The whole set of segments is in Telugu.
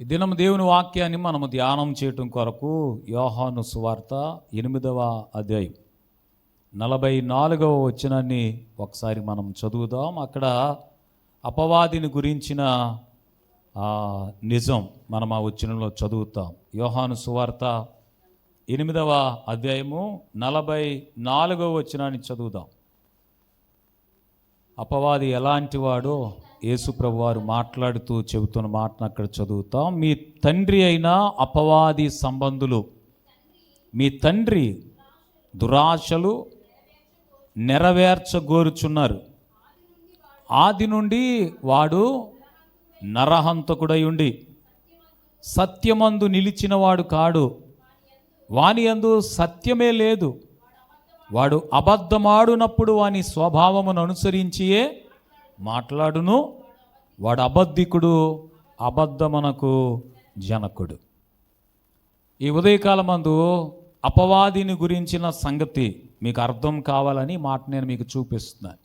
ఈ దినం దేవుని వాక్యాన్ని మనము ధ్యానం చేయటం కొరకు యోహాను సువార్త 8వ అధ్యాయం 44వ వచనాన్ని ఒకసారి మనం చదువుదాం. అక్కడ అపవాదిని గురించిన నిజం మనం ఆ వచనంలో చదువుతాం. యోహాను సువార్త 8వ అధ్యాయము 44వ వచనాన్ని చదువుదాం. అపవాది ఎలాంటి వాడో యేసు ప్రభు వారు మాట్లాడుతూ చెబుతున్న మాటను అక్కడ చదువుతాం. మీ తండ్రి అయిన అపవాది సంబంధులు, మీ తండ్రి దురాశలు నెరవేర్చగోరుచున్నారు. ఆది నుండి వాడు నరహంతకుడై ఉండి సత్యమందు నిలిచినవాడు కాడు. వాని యందు సత్యమే లేదు. వాడు అబద్ధమాడునప్పుడు వాని స్వభావమును అనుసరించియే మాట్లాడును. వాడు అబద్ధికుడు, అబద్ధమునకు జనకుడు. ఈ ఉదయకాలమందు అపవాదిని గురించిన సంగతి మీకు అర్థం కావాలని మాట నేను మీకు చూపిస్తున్నాను.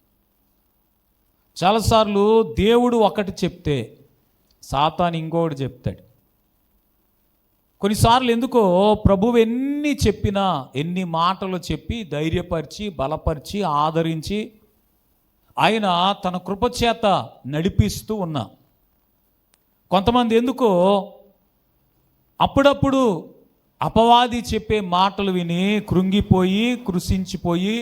చాలాసార్లు దేవుడు ఒకటి చెప్తే సాతాను ఇంకొకటి చెప్తాడు. కొన్నిసార్లు ఎందుకో ప్రభువు ఎన్ని చెప్పినా, ఎన్ని మాటలు చెప్పి ధైర్యపరిచి బలపరిచి ఆదరించి ఆయన తన కృపచేత నడిపిస్తూ ఉన్నా. కొంతమంది ఎందుకో అప్పుడప్పుడు అపవాది చెప్పే మాటలు విని కృంగిపోయి కృషించిపోయి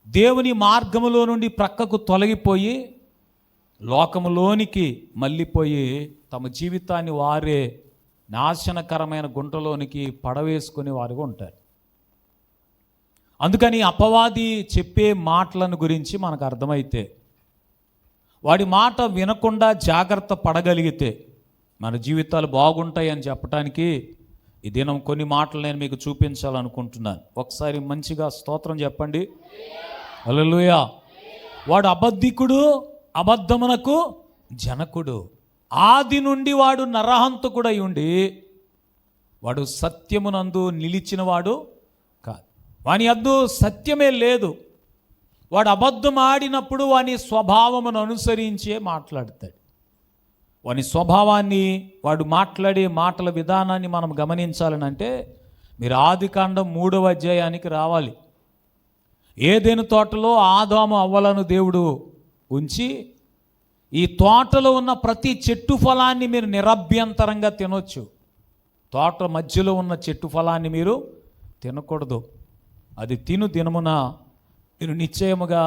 దేవుని మార్గములో నుండి ప్రక్కకు తొలగిపోయి లోకములోనికి మళ్ళీపోయి తమ జీవితాన్ని వారే నాశనకరమైన గుంటలోనికి పడవేసుకునే వారుగా ఉంటారు. అందుకని అపవాది చెప్పే మాటలను గురించి మనకు అర్థమైతే, వాడి మాట వినకుండా జాగ్రత్త పడగలిగితే మన జీవితాలు బాగుంటాయి అని చెప్పడానికి ఈ దినం కొన్ని మాటలు నేను మీకు చూపించాలనుకుంటున్నాను. ఒకసారి మంచిగా స్తోత్రం చెప్పండి. హల్లెలూయా. వాడు అబద్ధికుడు, అబద్ధమునకు జనకుడు. ఆది నుండి వాడు నరహంతకుడై ఉండి వాడు సత్యమునందు నిలిచినవాడు కాదు. వాని యందు సత్యమే లేదు. వాడు అబద్ధం ఆడినప్పుడు వాని స్వభావమును అనుసరించే మాట్లాడతాడు. వాని స్వభావాన్ని, వాడు మాట్లాడే మాటల విధానాన్ని మనం గమనించాలని అంటే మీరు ఆదికాండం 3వ అధ్యాయానికి రావాలి. ఏదెను తోటలో ఆదాము అవ్వలను దేవుడు ఉంచి, ఈ తోటలో ఉన్న ప్రతి చెట్టు ఫలాన్ని మీరు నిరభ్యంతరంగా తినొచ్చు, తోట మధ్యలో ఉన్న చెట్టు ఫలాన్ని మీరు తినకూడదు, అది తిను దినమున మీరు నిశ్చయముగా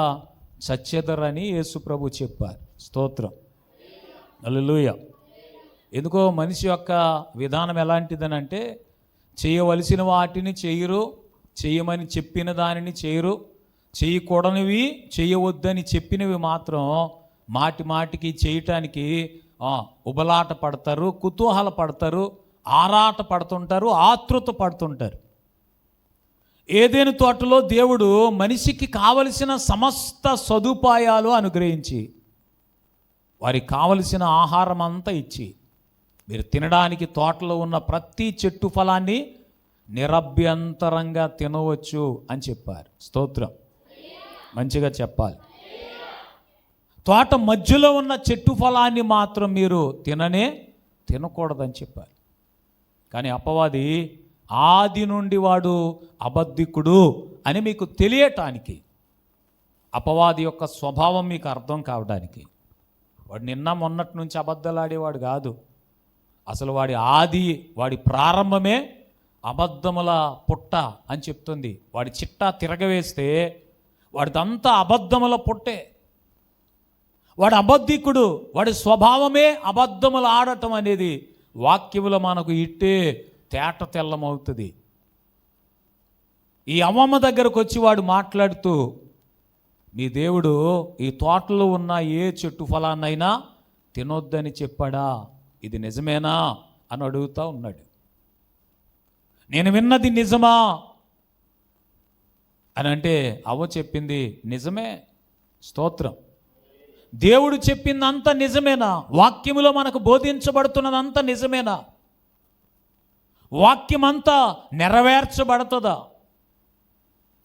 చచ్చెదరని యేసు ప్రభు చెప్పారు. స్తోత్రం. హల్లెలూయా. ఎందుకో మనిషి యొక్క విధానం ఎలాంటిదనంటే చేయవలసిన వాటిని చేయరు, చేయమని చెప్పిన దానిని చేయరు, చేయకూడనివి చేయవద్దని చెప్పినవి మాత్రం మాటి మాటికి చేయటానికి ఉబలాట పడతారు, కుతూహల పడతారు, ఆరాట పడుతుంటారు, ఆతృత పడుతుంటారు. ఏదైనా తోటలో దేవుడు మనిషికి కావలసిన సమస్త సదుపాయాలు అనుగ్రహించి వారికి కావలసిన ఆహారం అంతా ఇచ్చి మీరు తినడానికి తోటలో ఉన్న ప్రతి చెట్టు ఫలాన్ని నిరభ్యంతరంగా తినవచ్చు అని చెప్పారు. స్తోత్రం. మంచిగా చెప్పాలి. తోట మధ్యలో ఉన్న చెట్టు ఫలాన్ని మాత్రం మీరు తినకూడదని చెప్పారు. కానీ అపవాది ఆది నుండి వాడు అబద్ధికుడు అని మీకు తెలియటానికి, అపవాది యొక్క స్వభావం మీకు అర్థం కావడానికి, వాడు నిన్న మొన్నటి నుంచి అబద్ధాలాడేవాడు కాదు. అసలు వాడి ప్రారంభమే అబద్ధముల పుట్ట అని చెప్తుంది. వాడి చిట్టా తిరగవేస్తే వాడిదంతా అబద్ధముల పుట్టే. వాడు అబద్ధికుడు, వాడి స్వభావమే అబద్ధములు ఆడటం అనేది వాక్యములో మనకు ఇట్టే తేట తెల్లమవుతుంది. ఈ అవ్వమ్మ దగ్గరకు వచ్చి వాడు మాట్లాడుతూ, మీ దేవుడు ఈ తోటలో ఉన్న ఏ చెట్టు ఫలాన్నైనా తినొద్దని చెప్పాడా, ఇది నిజమేనా అని అడుగుతూ ఉన్నాడు. నేను విన్నది నిజమా అని అంటే అవ్వ చెప్పింది నిజమే. స్తోత్రం. దేవుడు చెప్పిందంతా నిజమేనా? వాక్యములో మనకు బోధించబడుతున్నదంతా నిజమేనా? వాక్యమంతా నెరవేర్చబడుతుందా?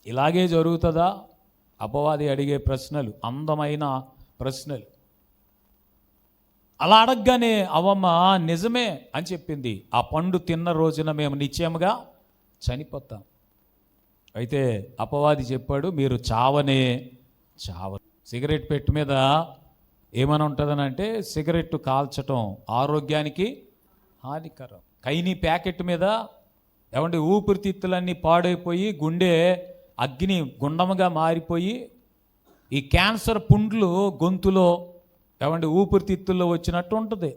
ఇలాగే జరుగుతుందా? అపవాది అడిగే ప్రశ్నలు అందమైన ప్రశ్నలు. అలా అడగగానే అవ్వమ్మ నిజమే అని చెప్పింది. ఆ పండు తిన్న రోజున మేము నిశ్చయముగా చనిపోతాం. అయితే అపవాది చెప్పాడు, మీరు చావనే చావరు. సిగరెట్ పెట్టు మీద ఏమని ఉంటుందనంటే, సిగరెట్ కాల్చటం ఆరోగ్యానికి హానికరం. కైని ప్యాకెట్ మీద ఏమంటే ఊపిరితిత్తులన్నీ పాడైపోయి గుండె అగ్ని గుండముగా మారిపోయి ఈ క్యాన్సర్ పుండ్లు గొంతులో ఏమంటే ఊపిరితిత్తుల్లో వచ్చినట్టు ఉంటుంది.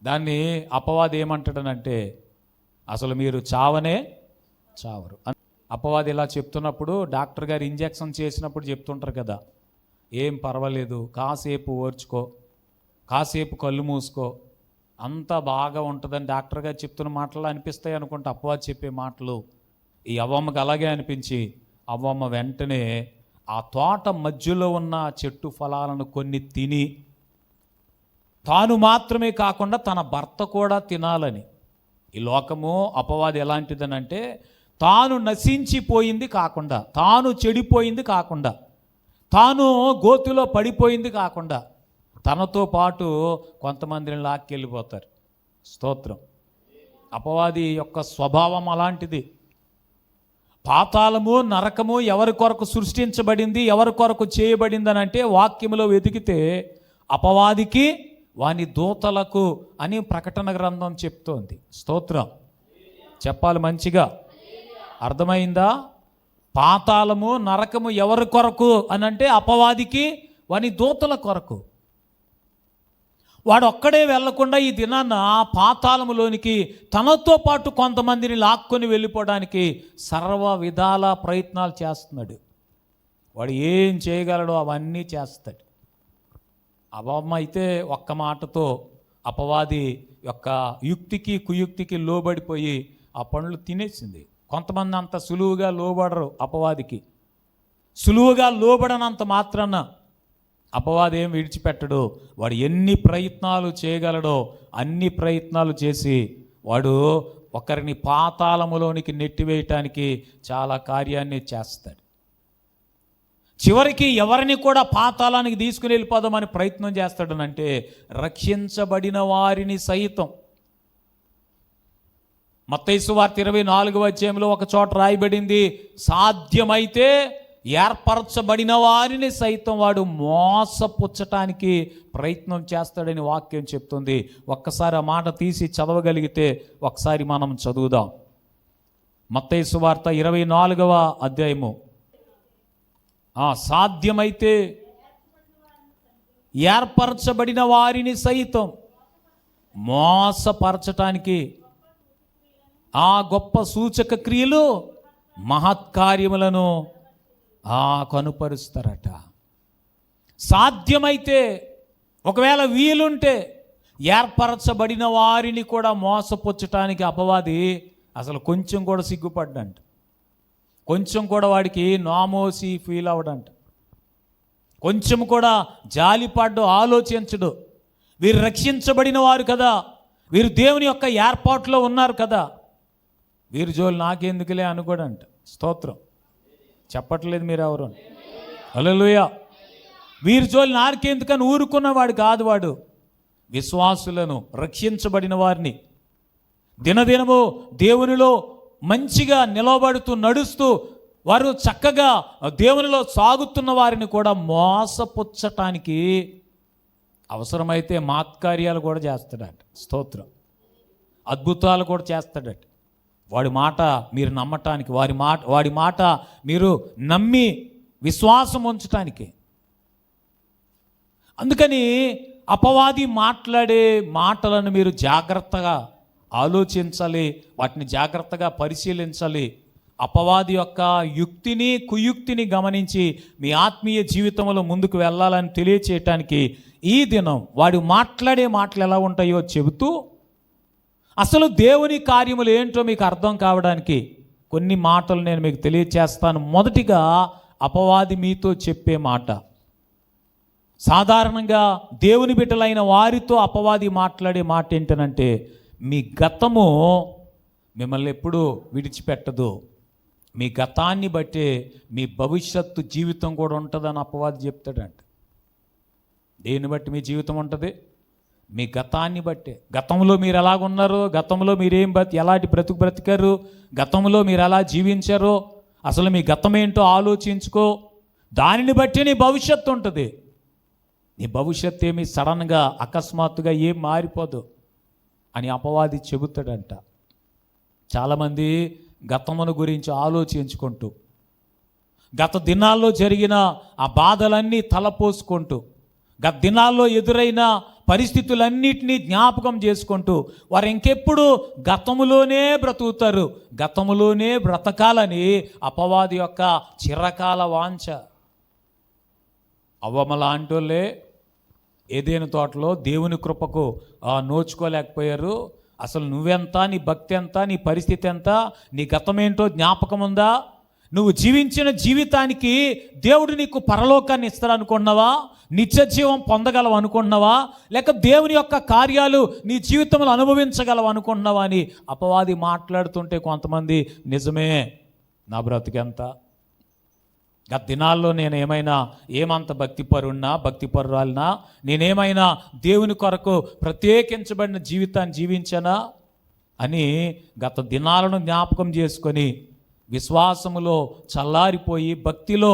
దాన్ని అపవాది ఏమంటాడనంటే, అసలు మీరు చావనే చావరు. అపవాది ఇలా చెప్తున్నప్పుడు డాక్టర్ గారు ఇంజెక్షన్ చేసినప్పుడు చెప్తుంటారు కదా, ఏం పర్వాలేదు, కాసేపు ఓర్చుకో, కాసేపు కళ్ళు మూసుకో, అంతా బాగా ఉంటుందని డాక్టర్ గారు చెప్తున్న మాటలు అనిపిస్తాయి అనుకుంటే అపవాది చెప్పే మాటలు ఈ అవ్వమ్మకి అలాగే అనిపించి అవ్వమ్మ వెంటనే ఆ తోట మధ్యలో ఉన్న చెట్టు ఫలాలను కొన్ని తిని తాను మాత్రమే కాకుండా తన భర్త కూడా తినాలని. ఈ లోకము అపవాది ఎలాంటిదనంటే, తాను నశించిపోయింది కాకుండా, తాను చెడిపోయింది కాకుండా, తాను గోతిలో పడిపోయింది కాకుండా తనతో పాటు కొంతమందిని లాక్కెళ్ళిపోతారు. స్తోత్రం. అపవాది యొక్క స్వభావం అలాంటిది. పాతాళము నరకము ఎవరి కొరకు సృష్టించబడింది, ఎవరి కొరకు చేయబడింది అని అంటే వాక్యములో వెతికితే అపవాదికి వాని దూతలకు అని ప్రకటన గ్రంథం చెప్తోంది. స్తోత్రం. చెప్పాలి మంచిగా, అర్థమైందా? పాతాళము నరకము ఎవరి కొరకు అని అంటే అపవాదికి వాని దూతల కొరకు. వాడు ఒక్కడే వెళ్లకుండా ఈ దినాన్న పాతాళములోనికి తనతో పాటు కొంతమందిని లాక్కొని వెళ్ళిపోవడానికి సర్వ విధాల ప్రయత్నాలు చేస్తున్నాడు. వాడు ఏం చేయగలడో అవన్నీ చేస్తాడు. అవ్వమ్మ అయితే ఒక్క మాటతో అపవాది యొక్క యుక్తికి కుయుక్తికి లోబడిపోయి ఆ పండ్లు తినేసింది. కొంతమంది అంత సులువుగా లోబడరు అపవాదికి. సులువుగా లోబడనంత మాత్రాన అపవాది ఏం విడిచిపెట్టడు. వాడు ఎన్ని ప్రయత్నాలు చేయగలడో అన్ని ప్రయత్నాలు చేసి వాడు ఒకరిని పాతాళములోనికి నెట్టివేయటానికి చాలా కార్యాన్ని చేస్తాడు. చివరికి ఎవరిని కూడా పాతాళానికి తీసుకుని వెళ్ళిపోదామని ప్రయత్నం చేస్తాడనంటే రక్షించబడిన వారిని సైతం. మత్తయి సువార్త 24వ అధ్యాయంలో ఒక చోట రాయబడింది, సాధ్యమైతే ఏర్పరచబడిన వారిని సైతం వాడు మోసపుచ్చటానికి ప్రయత్నం చేస్తాడని వాక్యం చెప్తుంది. ఒక్కసారి ఆ మాట తీసి చదవగలిగితే ఒకసారి మనం చదువుదాం. మత్తయి సువార్త 24వ అధ్యాయము. సాధ్యమైతే ఏర్పరచబడిన వారిని సైతం మోసపరచటానికి ఆ గొప్ప సూచక క్రియలు మహత్కార్యములను కనుపరుస్తారట. సాధ్యమైతే, ఒకవేళ వీలుంటే ఏర్పరచబడిన వారిని కూడా మోసపుచ్చటానికి అపవాది అసలు కొంచెం కూడా సిగ్గుపడ్డంట. కొంచెం కూడా వాడికి నామోసి ఫీల్ అవడంట. కొంచెం కూడా జాలిపడ్డు ఆలోచించడు. వీరు రక్షించబడిన వారు కదా, వీరు దేవుని యొక్క ఏర్పాటులో ఉన్నారు కదా, వీరు జోలు నాకెందుకులే అనుకోడంట. స్తోత్రం. చెప్పట్లేదు మీరు ఎవరు? హల్లెలూయా. వీరి జోలు నాకెందుకని ఊరుకున్నవాడు కాదు. వాడు విశ్వాసులను, రక్షించబడిన వారిని, దినదినము దేవునిలో మంచిగా నిలబడుతూ నడుస్తూ వారు చక్కగా దేవునిలో సాగుతున్న వారిని కూడా మోసపుచ్చటానికి అవసరమైతే మహత్కార్యాలు కూడా చేస్తాడట. స్తోత్రం. అద్భుతాలు కూడా చేస్తాడట. వాడి మాట మీరు నమ్మటానికి, వాడి మాట మీరు నమ్మి విశ్వాసం ఉంచటానికి. అందుకని అపవాది మాట్లాడే మాటలను మీరు జాగ్రత్తగా ఆలోచించాలి, వాటిని జాగ్రత్తగా పరిశీలించాలి. అపవాది యొక్క యుక్తిని కుయుక్తిని గమనించి మీ ఆత్మీయ జీవితంలో ముందుకు వెళ్ళాలని తెలియచేయటానికి ఈ దినం వాడు మాట్లాడే మాటలు ఎలా ఉంటాయో చెబుతూ, అసలు దేవుని కార్యములు ఏంటో మీకు అర్థం కావడానికి కొన్ని మాటలు నేను మీకు తెలియచేస్తాను. మొదటిగా అపవాది మీతో చెప్పే మాట, సాధారణంగా దేవుని బిడ్డలైన వారితో అపవాది మాట్లాడే మాట ఏంటనంటే, మీ గతము మిమ్మల్ని ఎప్పుడూ విడిచిపెట్టదు, మీ గతాన్ని బట్టే మీ భవిష్యత్తు జీవితం కూడా ఉంటుందని అపవాది చెప్తాడంట. దేన్ని బట్టి మీ జీవితం ఉంటుంది? మీ గతాన్ని బట్టే. గతంలో మీరు ఎలాగున్నారో, గతంలో మీరేం ఎలాంటి బ్రతికారు, గతంలో మీరు ఎలా జీవించారో, అసలు మీ గతం ఏంటో ఆలోచించుకో. దానిని బట్టి నీ భవిష్యత్తు ఉంటుంది. నీ భవిష్యత్తు ఏమి సడన్గా అకస్మాత్తుగా ఏం మారిపోదు అని అపవాది చెబుతాడంట. చాలామంది గతమును గురించి ఆలోచించుకుంటూ, గత దినాల్లో జరిగిన ఆ బాధలన్నీ తలపోసుకుంటూ, గత దినాల్లో ఎదురైన పరిస్థితులన్నిటినీ జ్ఞాపకం చేసుకుంటూ వారు ఇంకెప్పుడు గతములోనే బ్రతుకుతారు. గతములోనే బ్రతకాలని అపవాది యొక్క చిరకాల వాంఛ. అవ్వమలాంటోళ్ళే ఏదైనా తోటలో దేవుని కృపకు నోచుకోలేకపోయారు. అసలు నువ్వెంత, నీ భక్తి ఎంత, నీ పరిస్థితి ఎంత, నీ గతమేంటో జ్ఞాపకం ఉందా? నువ్వు జీవించిన జీవితానికి దేవుడు నీకు పరలోకాన్ని ఇస్తాడనుకున్నావా? నిత్య జీవం పొందగలవు అనుకుంటున్నావా? లేక దేవుని యొక్క కార్యాలు నీ జీవితంలో అనుభవించగలవు అనుకుంటున్నావా అని అపవాది మాట్లాడుతుంటే కొంతమంది నిజమే, నా బ్రతికెంత, గత దినాల్లో నేను ఏమంత భక్తిపరురాలినా, నేనేమైనా దేవుని కొరకు ప్రత్యేకించబడిన జీవితాన్ని జీవించానా అని గత దినాలను జ్ఞాపకం చేసుకొని విశ్వాసములో చల్లారిపోయి, భక్తిలో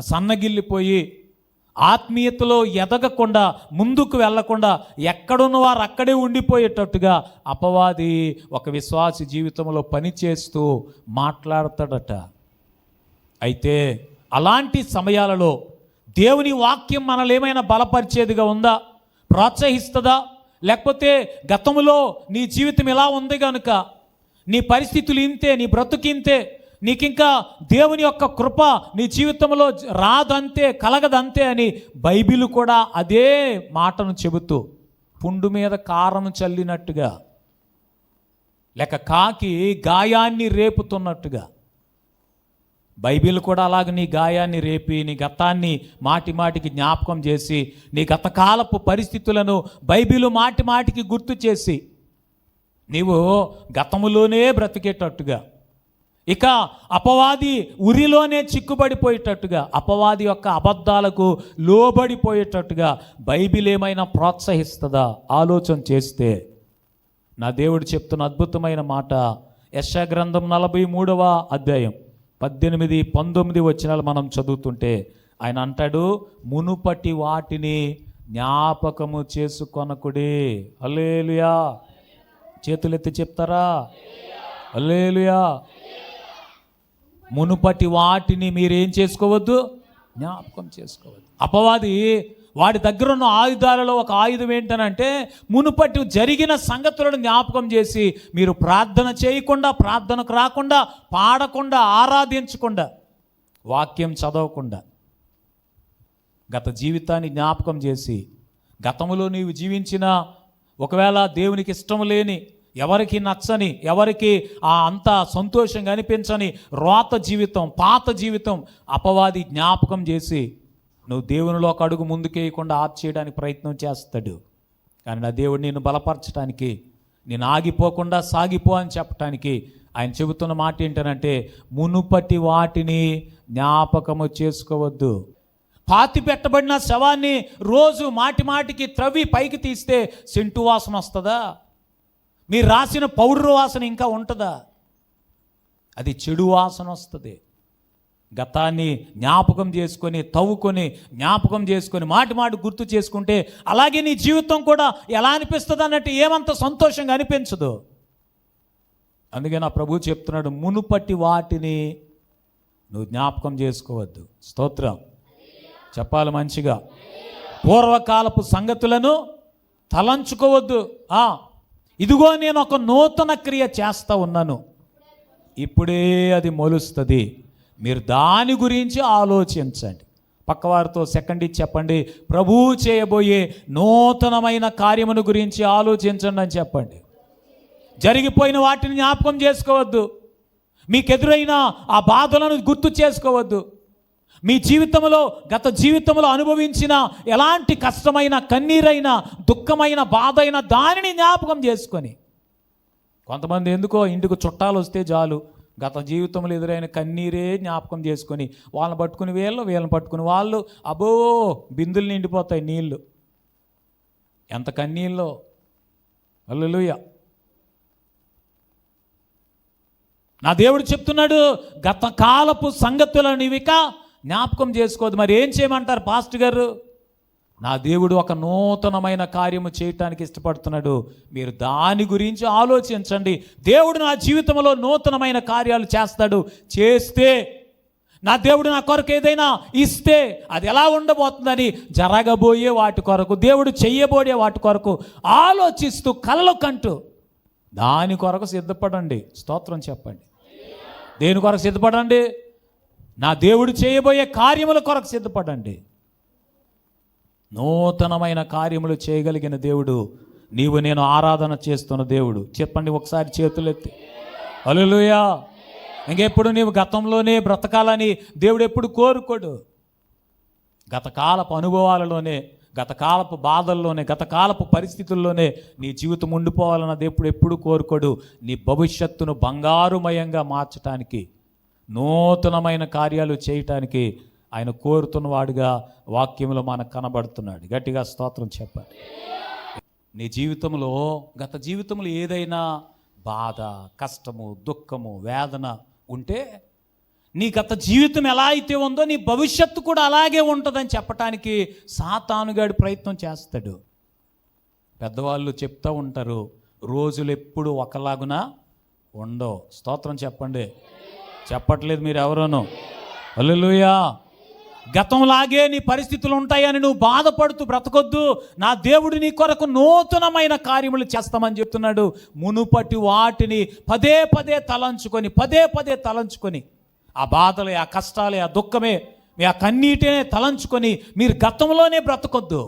సన్నగిల్లిపోయి, ఆత్మీయతలో ఎదగకుండా, ముందుకు వెళ్లకుండా, ఎక్కడున్న వారు అక్కడే ఉండిపోయేటట్టుగా అపవాది ఒక విశ్వాసి జీవితంలో పనిచేస్తూ మాట్లాడతాడట. అయితే అలాంటి సమయాలలో దేవుని వాక్యం మనల్ని ఏమైనా బలపరిచేదిగా ఉందా, ప్రోత్సహిస్తుందా? లేకపోతే గతంలో నీ జీవితం ఇలా ఉంది కనుక, నీ పరిస్థితులు ఇంతే, నీ బ్రతుకింతే, నీకింకా దేవుని యొక్క కృప నీ జీవితంలో రాదంతే, కలగదంతే అని బైబిల్ కూడా అదే మాటను చెబుతూ పుండు మీద కారం చల్లినట్టుగా, లేక కాకి గాయాన్ని రేపుతున్నట్టుగా బైబిల్ కూడా అలాగ నీ గాయాన్ని రేపి, నీ గతాన్ని మాటికి జ్ఞాపకం చేసి, నీ గతకాలపు పరిస్థితులను బైబిల్ మాటికి గుర్తు చేసి నీవు గతములోనే బ్రతికేటట్టుగా, ఇక అపవాది ఉరిలోనే చిక్కుబడిపోయేటట్టుగా, అపవాది యొక్క అబద్ధాలకు లోబడిపోయేటట్టుగా బైబిల్ ఏమైనా ప్రోత్సహిస్తుందా? ఆలోచన చేస్తే నా దేవుడు చెప్తున్న అద్భుతమైన మాట యెషయా గ్రంథం 43వ అధ్యాయం 18-19 వచనాలు మనం చదువుతుంటే ఆయన అంటాడు, మునుపటి వాటిని జ్ఞాపకము చేసుకొనకుడి. హల్లెలూయా. చేతులెత్తి చెప్తారా? హల్లెలూయా. మునుపటి వాటిని మీరేం చేసుకోవద్దు? జ్ఞాపకం చేసుకోవద్దు. అపవాది వాడి దగ్గర ఉన్న ఆయుధాలలో ఒక ఆయుధం ఏంటనంటే, మునుపటి జరిగిన సంగతులను జ్ఞాపకం చేసి మీరు ప్రార్థన చేయకుండా, ప్రార్థనకు రాకుండా, పాడకుండా, ఆరాధించకుండా, వాక్యం చదవకుండా, గత జీవితాన్ని జ్ఞాపకం చేసి, గతంలో నీవు జీవించిన ఒకవేళ దేవునికి ఇష్టం లేని, ఎవరికి నచ్చని, ఎవరికి అంత సంతోషంగా అనిపించని రోత జీవితం, పాత జీవితం అపవాది జ్ఞాపకం చేసి నువ్వు దేవునిలో ఒక అడుగు ముందుకేయకుండా చేయడానికి ప్రయత్నం చేస్తాడు. కానీ నా దేవుడు నిన్ను బలపరచడానికి, నేను ఆగిపోకుండా సాగిపో అని చెప్పడానికి ఆయన చెబుతున్న మాట ఏంటనంటే, మునుపటి వాటిని జ్ఞాపకము చేసుకోవద్దు. పాతి పెట్టబడిన శవాన్ని రోజు మాటికి త్రవ్వి పైకి తీస్తే సెంటు వాసన వస్తుందా? మీరు రాసిన పౌడర్ వాసన ఇంకా ఉంటుందా? అది చెడు వాసన వస్తుంది. గతాన్ని జ్ఞాపకం చేసుకొని, తవ్వుకొని, జ్ఞాపకం చేసుకొని, మాటి గుర్తు చేసుకుంటే అలాగే నీ జీవితం కూడా ఎలా అనిపిస్తుంది అన్నట్టు ఏమంత సంతోషంగా అనిపించదు. అందుకే నా ప్రభు చెప్తున్నాడు, మునుపటి వాటిని నువ్వు జ్ఞాపకం చేసుకోవద్దు. స్తోత్రం చెప్పాలి మంచిగా. పూర్వకాలపు సంగతులను తలంచుకోవద్దు. ఇదిగో నేను ఒక నూతన క్రియ చేస్తూ ఉన్నాను, ఇప్పుడే అది మొలుస్తుంది, మీరు దాని గురించి ఆలోచించండి. పక్కవారితో సెకండ్ చెప్పండి, ప్రభువు చేయబోయే నూతనమైన కార్యమును గురించి ఆలోచించండి అని చెప్పండి. జరిగిపోయిన వాటిని జ్ఞాపకం చేసుకోవద్దు. మీకు ఎదురైన ఆ బాధలను గుర్తు చేసుకోవద్దు. మీ జీవితంలో, గత జీవితంలో అనుభవించిన ఎలాంటి కష్టమైన, కన్నీరైన, దుఃఖమైన, బాధ అయిన దానిని జ్ఞాపకం చేసుకొని, కొంతమంది ఎందుకో ఇంటికి చుట్టాలు వస్తే చాలు గత జీవితంలో ఎదురైన కన్నీరే జ్ఞాపకం చేసుకొని వాళ్ళని పట్టుకుని వీళ్ళని పట్టుకుని వాళ్ళు, అబ్బో బిందులు నిండిపోతాయి నీళ్ళు. ఎంత కన్నీళ్ళో. హల్లెలూయా. నా దేవుడు చెప్తున్నాడు, గత కాలపు సంగతులను నీవిక జ్ఞాపకం చేసుకోవద్దు. మరి ఏం చేయమంటారు పాస్టర్ గారు? నా దేవుడు ఒక నూతనమైన కార్యము చేయటానికి ఇష్టపడుతున్నాడు. మీరు దాని గురించి ఆలోచించండి. దేవుడు నా జీవితంలో నూతనమైన కార్యాలు చేస్తాడు. చేస్తే నా దేవుడు నా కొరకు ఏదైనా ఇస్తే అది ఎలా ఉండబోతుందని జరగబోయే వాటి కొరకు, దేవుడు చెయ్యబోయే వాటి కొరకు ఆలోచిస్తూ కలలు కంటూ దాని కొరకు సిద్ధపడండి. స్తోత్రం చెప్పండి. దేని కొరకు సిద్ధపడండి? నా దేవుడు చేయబోయే కార్యముల కొరకు సిద్ధపడండి. నూతనమైన కార్యములు చేయగలిగిన దేవుడు, నీవు నేను ఆరాధన చేస్తున్న దేవుడు. చెప్పండి ఒకసారి చేతులెత్తి. హల్లెలూయా. ఇంకెప్పుడు నీవు గతంలోనే బ్రతకాలని దేవుడు ఎప్పుడు కోరుకోడు. గతకాలపు అనుభవాలలోనే, గతకాలపు బాధల్లోనే, గతకాలపు పరిస్థితుల్లోనే నీ జీవితం ఉండిపోవాలన్న దేవుడు ఎప్పుడు కోరుకోడు. నీ భవిష్యత్తును బంగారుమయంగా మార్చడానికి, నూతనమైన కార్యాలు చేయటానికి ఆయన కోరుతున్నవాడుగా వాక్యంలో మనకు కనబడుతున్నాడు. గట్టిగా స్తోత్రం చెప్పండి. నీ జీవితంలో, గత జీవితంలో ఏదైనా బాధ, కష్టము, దుఃఖము, వేదన ఉంటే నీ గత జీవితం ఎలా అయితే ఉందో నీ భవిష్యత్తు కూడా అలాగే ఉంటుందని చెప్పటానికి సాతానుగాడు ప్రయత్నం చేస్తాడు. పెద్దవాళ్ళు చెప్తూ ఉంటారు, రోజులు ఎప్పుడు ఒకలాగునా ఉండవు. స్తోత్రం చెప్పండి. చెప్పట్లేదు మీరు ఎవరోనూ. హల్లెలూయా. గతంలాగే నీ పరిస్థితులు ఉంటాయని నువ్వు బాధపడుతూ బ్రతకొద్దు. నా దేవుడు నీ కొరకు నూతనమైన కార్యములు చేస్తామని చెప్తున్నాడు. మునుపటి వాటిని పదే పదే తలంచుకొని ఆ బాధలే, ఆ కష్టాలే, ఆ దుఃఖమే, ఆ కన్నీటినే తలంచుకొని మీరు గతంలోనే బ్రతకొద్దు.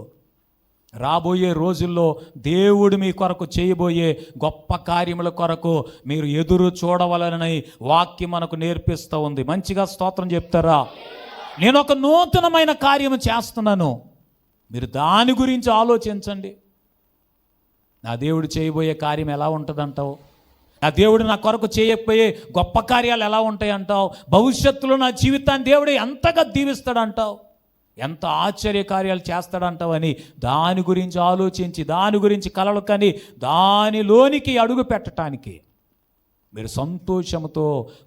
రాబోయే రోజుల్లో దేవుడు మీ కొరకు చేయబోయే గొప్ప కార్యముల కొరకు మీరు ఎదురు చూడవలనని వాక్యం మనకు నేర్పిస్తూ ఉంది. మంచిగా స్తోత్రం చెప్తారా? నేను ఒక నూతనమైన కార్యము చేస్తున్నాను, మీరు దాని గురించి ఆలోచించండి. నా దేవుడు చేయబోయే కార్యం ఎలా ఉంటుందంటావు? నా దేవుడు నా కొరకు చేయకపోయే గొప్ప కార్యాలు ఎలా ఉంటాయంటావు? భవిష్యత్తులో నా జీవితాన్ని దేవుడు ఎంతగా దీవిస్తాడంటావు? ఎంత ఆశ్చర్య కార్యాలు చేస్తాడంటావు అని దాని గురించి ఆలోచించి, దాని గురించి కలలు కని దానిలోనికి అడుగు పెట్టడానికి మీరు సంతోషంతో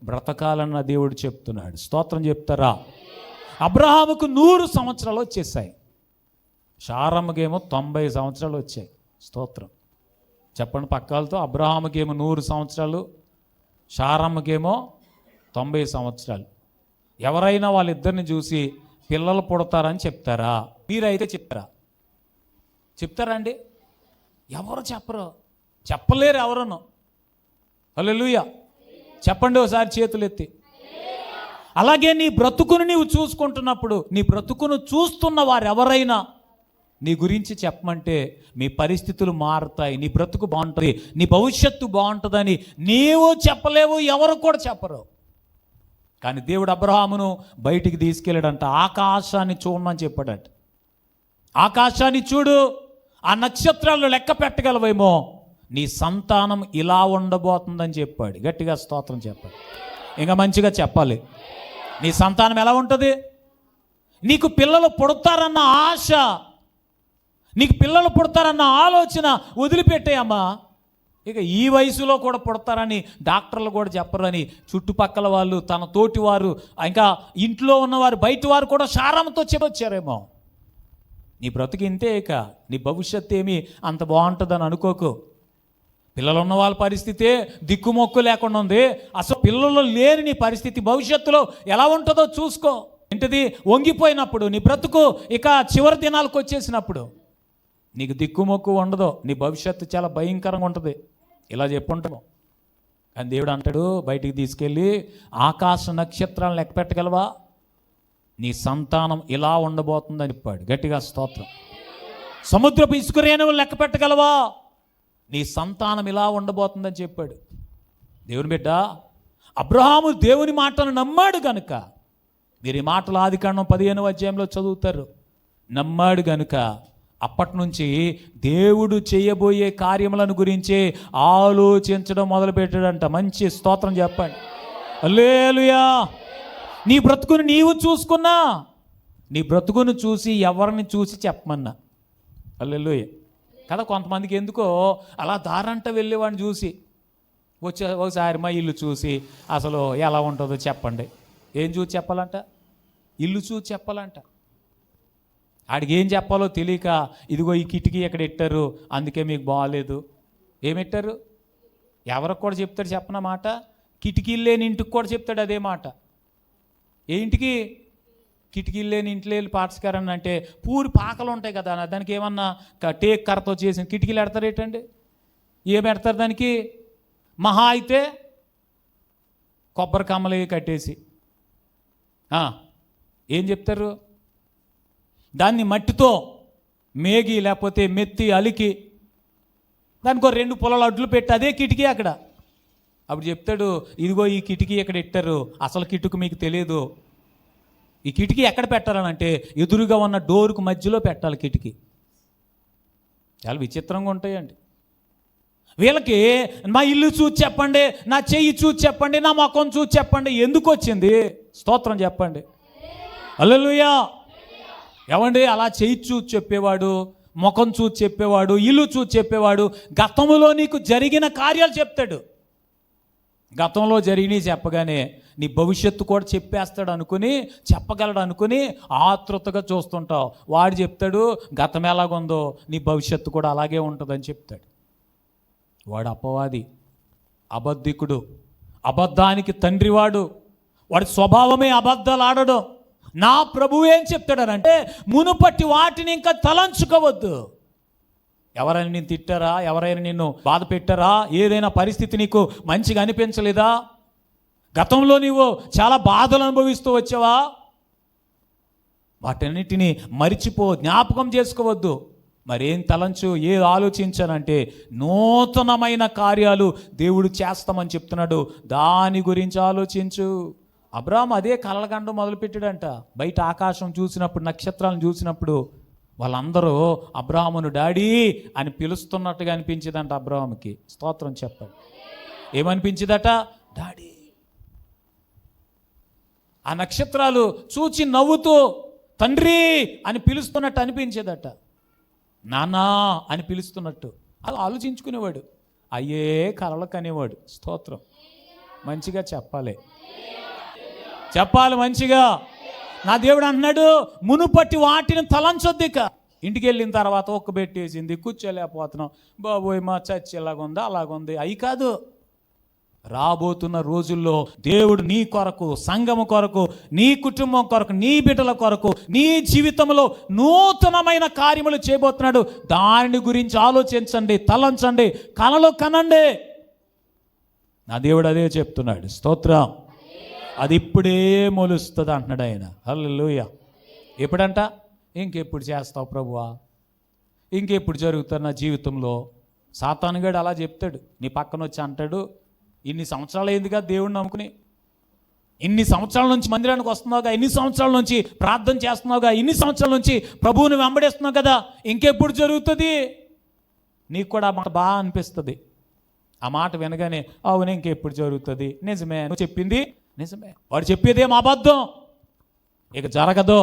బ్రతకాలన్న దేవుడు చెప్తున్నాడు. స్తోత్రం చెప్తారా? అబ్రహాముకు 100 సంవత్సరాలు వచ్చేసాయి. శారమ్మకేమో 90 సంవత్సరాలు వచ్చాయి. స్తోత్రం చెప్పండి పక్కాలతో. అబ్రహాముకేమో 100 సంవత్సరాలు, శారమ్మకేమో 90 సంవత్సరాలు. ఎవరైనా వాళ్ళిద్దరిని చూసి పిల్లలు పుడతారని చెప్తారా? మీరైతే చెప్తారా అండి? ఎవరు చెప్పరు, చెప్పలేరు ఎవరును. హల్లెలూయా. చెప్పండి ఒకసారి చేతులు ఎత్తి. అలాగే నీ బ్రతుకును నీవు చూసుకుంటున్నప్పుడు, నీ బ్రతుకును చూస్తున్న వారు ఎవరైనా నీ గురించి చెప్పమంటే మీ పరిస్థితులు మారుతాయి, నీ బ్రతుకు బాగుంటుంది, నీ భవిష్యత్తు బాగుంటుందని నీవు చెప్పలేవు, ఎవరు కూడా చెప్పరు. కానీ దేవుడు అబ్రహామును బయటికి తీసుకెళ్ళాడంట. ఆకాశాన్ని చూడమని చెప్పాడంట. ఆకాశాన్ని చూడు, ఆ నక్షత్రాలు లెక్క పెట్టగలవేమో, నీ సంతానం ఇలా ఉండబోతుందని చెప్పాడు. గట్టిగా స్తోత్రం చెప్పాడు. ఇంకా మంచిగా చెప్పాలి. నీ సంతానం ఎలా ఉంటుంది? నీకు పిల్లలు పుడతారన్న ఆశ, నీకు పిల్లలు పుడతారన్న ఆలోచన వదిలిపెట్టేయమ్మా. ఇక ఈ వయసులో కూడా పుడతారని డాక్టర్లు కూడా చెప్పరని చుట్టుపక్కల వాళ్ళు, తన తోటి వారు, ఇంకా ఇంట్లో ఉన్నవారు, బయట వారు కూడా శారంతో చెప్పొచ్చారేమో. నీ బ్రతుకు ఇంతే, ఇక నీ భవిష్యత్తు ఏమి అంత బాగుంటుందని అనుకోకు. పిల్లలు ఉన్న వాళ్ళ పరిస్థితే దిక్కుమొక్కు లేకుండా ఉంది. అసలు పిల్లలు లేని నీ పరిస్థితి భవిష్యత్తులో ఎలా ఉంటుందో చూసుకో. ఏంటిది? వంగిపోయినప్పుడు నీ బ్రతుకు ఇక చివరి దినాలకు వచ్చేసినప్పుడు నీకు దిక్కుమొక్కు ఉండదు, నీ భవిష్యత్తు చాలా భయంకరంగా ఉంటుంది. ఇలా చెప్పుంటాము. కానీ దేవుడు అంటాడు, బయటికి తీసుకెళ్ళి ఆకాశ నక్షత్రాలను లెక్క పెట్టగలవా? నీ సంతానం ఇలా ఉండబోతుందని చెప్పాడు. గట్టిగా స్తోత్రం. సముద్రపు ఇసుక రేణువులు లెక్క పెట్టగలవా? నీ సంతానం ఇలా ఉండబోతుందని చెప్పాడు. దేవుని బిడ్డ అబ్రహాము దేవుని మాటను నమ్మాడు గనుక, మీరు ఈ మాటలు ఆదికాండం 15వ అధ్యాయంలో చదువుతారు. నమ్మాడు గనుక అప్పటి నుంచి దేవుడు చేయబోయే కార్యములను గురించి ఆలోచించడం మొదలుపెట్టాడంట. మంచి స్తోత్రం చెప్పండి. హల్లెలూయా. నీ బ్రతుకుని నీవు చూసుకున్నా, నీ బ్రతుకును చూసి ఎవరిని చూసి చెప్పమన్నా. హల్లెలూయా కదా. కొంతమందికి ఎందుకో అలా దారంట వెళ్ళేవాడిని చూసి ఒకసారి మా ఇల్లు చూసి అసలు ఎలా ఉంటుందో చెప్పండి. ఏం చూసి చెప్పాలంట? ఇల్లు చూసి చెప్పాలంట. ఆడికి ఏం చెప్పాలో తెలియక, ఇదిగో ఈ కిటికీ ఎక్కడ పెట్టారు, అందుకే మీకు బాగాలేదు. ఏమెట్టారు? ఎవరికి కూడా చెప్తాడు చెప్పన మాట? కిటికీలు లేని ఇంటికి కూడా చెప్తాడు అదే మాట. ఏ ఇంటికి? కిటికీలు లేని ఇంట్లో వెళ్ళి పాఠశాల అంటే పూరి పాకలు ఉంటాయి కదా, దానికి ఏమన్నా టేక్ కర్రతో చేసిన కిటికీలు పెడతారు ఏంటండి? ఏం పెడతారు దానికి? మహా అయితే కొబ్బరి కమ్మలు కట్టేసి ఏం చెప్తారు? దాన్ని మట్టితో మేగి లేకపోతే మెత్తి అలికి దానికో 2 పొలాల అడ్లు పెట్టి అదే కిటికీ అక్కడ. అప్పుడు చెప్తాడు, ఇదిగో ఈ కిటికీ ఎక్కడ పెట్టారు, అసలు కిటుకు మీకు తెలియదు. ఈ కిటికీ ఎక్కడ పెట్టాలనంటే ఎదురుగా ఉన్న డోరుకు మధ్యలో పెట్టాలి కిటికీ. చాలా విచిత్రంగా ఉంటాయండి. వీళ్ళకి మా ఇల్లు చూసి చెప్పండి, నా చెయ్యి చూసి చెప్పండి, నా ముఖం చూసి చెప్పండి. ఎందుకు వచ్చింది? స్తోత్రం చెప్పండి. హల్లెలూయా. ఏమండి, అలా చెయ్యి చూసి చెప్పేవాడు, ముఖం చూసి చెప్పేవాడు, ఇల్లు చూసి చెప్పేవాడు గతంలో నీకు జరిగిన కార్యాలు చెప్తాడు. గతంలో జరిగినవి చెప్పగానే నీ భవిష్యత్తు కూడా చెప్పేస్తాడు అనుకుని, చెప్పగలడు అనుకుని ఆతృతగా చూస్తుంటావు. వాడు చెప్తాడు గతం ఎలాగుందో నీ భవిష్యత్తు కూడా అలాగే ఉంటుందని చెప్తాడు. వాడు అపవాది, అబద్ధికుడు, అబద్ధానికి తండ్రివాడు. వాడి స్వభావమే అబద్ధాలు ఆడడం. నా ప్రభువు ఏం చెప్తాడనంటే, మునుపటి వాటిని ఇంకా తలంచుకోవద్దు. ఎవరైనా నిన్ను తిట్టారా, ఎవరైనా నిన్ను బాధ పెట్టారా, ఏదైనా పరిస్థితి నీకు మంచిగా అనిపించలేదా, గతంలో నీవు చాలా బాధలు అనుభవిస్తూ వచ్చావా, వాటన్నిటినీ మరిచిపో, జ్ఞాపకం చేసుకోవద్దు. మరేం తలంచు, ఏ ఆలోచించానంటే నూతనమైన కార్యాలు దేవుడు చేస్తామని చెప్తున్నాడు, దాని గురించి ఆలోచించు. అబ్రాహాము అదే కలలగండం మొదలుపెట్టాడంట. బయట ఆకాశం చూసినప్పుడు, నక్షత్రాలను చూసినప్పుడు వాళ్ళందరూ అబ్రాహామును డాడీ అని పిలుస్తున్నట్టుగా అనిపించిందంట అబ్రాహాముకి. స్తోత్రం చెప్పండి. ఏమనిపించిందట? డాడీ. ఆ నక్షత్రాలు చూచి నవ్వుతూ తండ్రి అని పిలుస్తున్నట్టు అనిపించేదట. నాన్నా అని పిలుస్తున్నట్టు అలా ఆలోచించుకునేవాడు. అయ్యే కలలు కనేవాడు. స్తోత్రం. మంచిగా చెప్పాలి మంచిగా. నా దేవుడు అంటున్నాడు, మునుపటి వాటిని తలంచొద్దిక. ఇంటికి వెళ్ళిన తర్వాత ఒక్క పెట్టేసింది, కూర్చోలేకపోతున్నాం, బాబోయ్ మా చర్చ్ ఎలాగుందా అలాగుంది, అయి కాదు. రాబోతున్న రోజుల్లో దేవుడు నీ కొరకు, సంఘము కొరకు, నీ కుటుంబం కొరకు, నీ బిడ్డల కొరకు, నీ జీవితంలో నూతనమైన కార్యములు చేయబోతున్నాడు. దాని గురించి ఆలోచించండి, తలంచండి, కలలు కనండి. నా దేవుడు అదే చెప్తున్నాడు. స్తోత్రం. అది ఇప్పుడే మొలుస్తుంది అంటున్నాడు ఆయన. హల్లెలూయా. ఎప్పుడంట? ఇంకెప్పుడు చేస్తావు ప్రభువా, ఇంకెప్పుడు జరుగుతుంది నా జీవితంలో. సాతానుగాడు అలా చెప్తాడు. నీ పక్కన వచ్చి అంటాడు, ఇన్ని సంవత్సరాలు అయిందిగా దేవుడిని నమ్ముకుని, ఇన్ని సంవత్సరాల నుంచి మందిరానికి వస్తున్నావుగా, ఇన్ని సంవత్సరాల నుంచి ప్రార్థన చేస్తున్నావుగా, ఇన్ని సంవత్సరాల నుంచి ప్రభువుని వెంబడిస్తున్నావు కదా, ఇంకెప్పుడు జరుగుతుంది? నీకు కూడా ఆ మాట బాగా అనిపిస్తుంది. ఆ మాట వినగానే అవును ఇంకెప్పుడు జరుగుతుంది, నిజమే, నువ్వు చెప్పింది నిజమే, వాడు చెప్పేదేం అబద్ధం, ఇక జరగదు,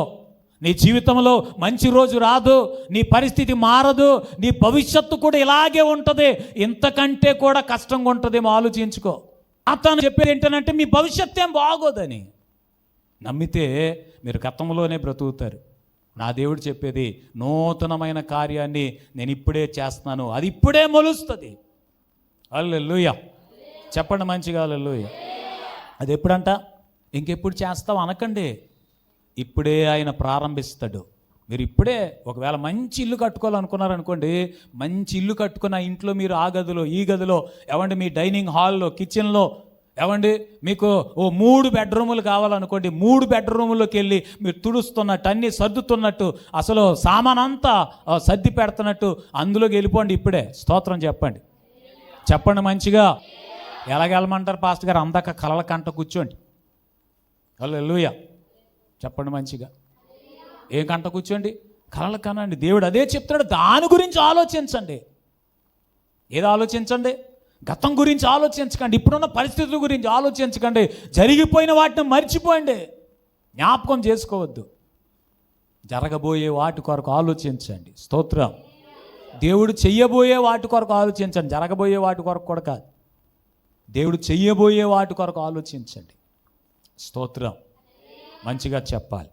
నీ జీవితంలో మంచి రోజు రాదు, నీ పరిస్థితి మారదు, నీ భవిష్యత్తు కూడా ఇలాగే ఉంటుంది, ఇంతకంటే కూడా కష్టంగా ఉంటుందేమో ఆలోచించుకో. అతను చెప్పేది ఏంటంటే మీ భవిష్యత్తు ఏం బాగోదని. నమ్మితే మీరు గతంలోనే బ్రతుకుతారు. నా దేవుడు చెప్పేది నూతనమైన కార్యాన్ని నేను ఇప్పుడే చేస్తున్నాను, అది ఇప్పుడే మొలుస్తుంది. హల్లెలూయా. చెప్పండి మంచిగా హల్లెలూయా. అది ఎప్పుడంట? ఇంకెప్పుడు చేస్తావు అనకండి, ఇప్పుడే ఆయన ప్రారంభిస్తాడు. మీరు ఇప్పుడే ఒకవేళ మంచి ఇల్లు కట్టుకోవాలనుకున్నారనుకోండి, మంచి ఇల్లు కట్టుకున్న ఇంట్లో మీరు ఆ గదిలో, ఈ గదిలో, ఏమండి మీ డైనింగ్ హాల్లో, కిచెన్లో, ఏమండి మీకు 3 బెడ్రూములు కావాలనుకోండి, 3 బెడ్రూముల్లోకి వెళ్ళి మీరు తుడుస్తున్నట్టు, అన్నీ సర్దుతున్నట్టు, అసలు సామానంతా సర్ది పెడుతున్నట్టు అందులోకి వెళ్ళిపోండి ఇప్పుడే. స్తోత్రం చెప్పండి. చెప్పండి మంచిగా. ఎలాగెళ్ళమంటారు పాస్టర్ గారు? అందాక కలల కంట కూర్చోండి. హల్లెలూయా. చెప్పండి మంచిగా. ఏ కంట కూర్చోండి? కలలు కనండి. దేవుడు అదే చెప్తున్నాడు, దాని గురించి ఆలోచించండి. ఏది ఆలోచించండి? గతం గురించి ఆలోచించకండి, ఇప్పుడున్న పరిస్థితుల గురించి ఆలోచించకండి, జరిగిపోయిన వాటిని మర్చిపోండి, జ్ఞాపకం చేసుకోవద్దు. జరగబోయే వాటి కొరకు ఆలోచించండి. స్తోత్రం. దేవుడు చెయ్యబోయే వాటి కొరకు ఆలోచించండి, జరగబోయే వాటి కొరకు కూడా కాదు. దేవుడు చెయ్యబోయే వాటి కొరకు ఆలోచించండి. స్తోత్రం. మంచిగా చెప్పాలి.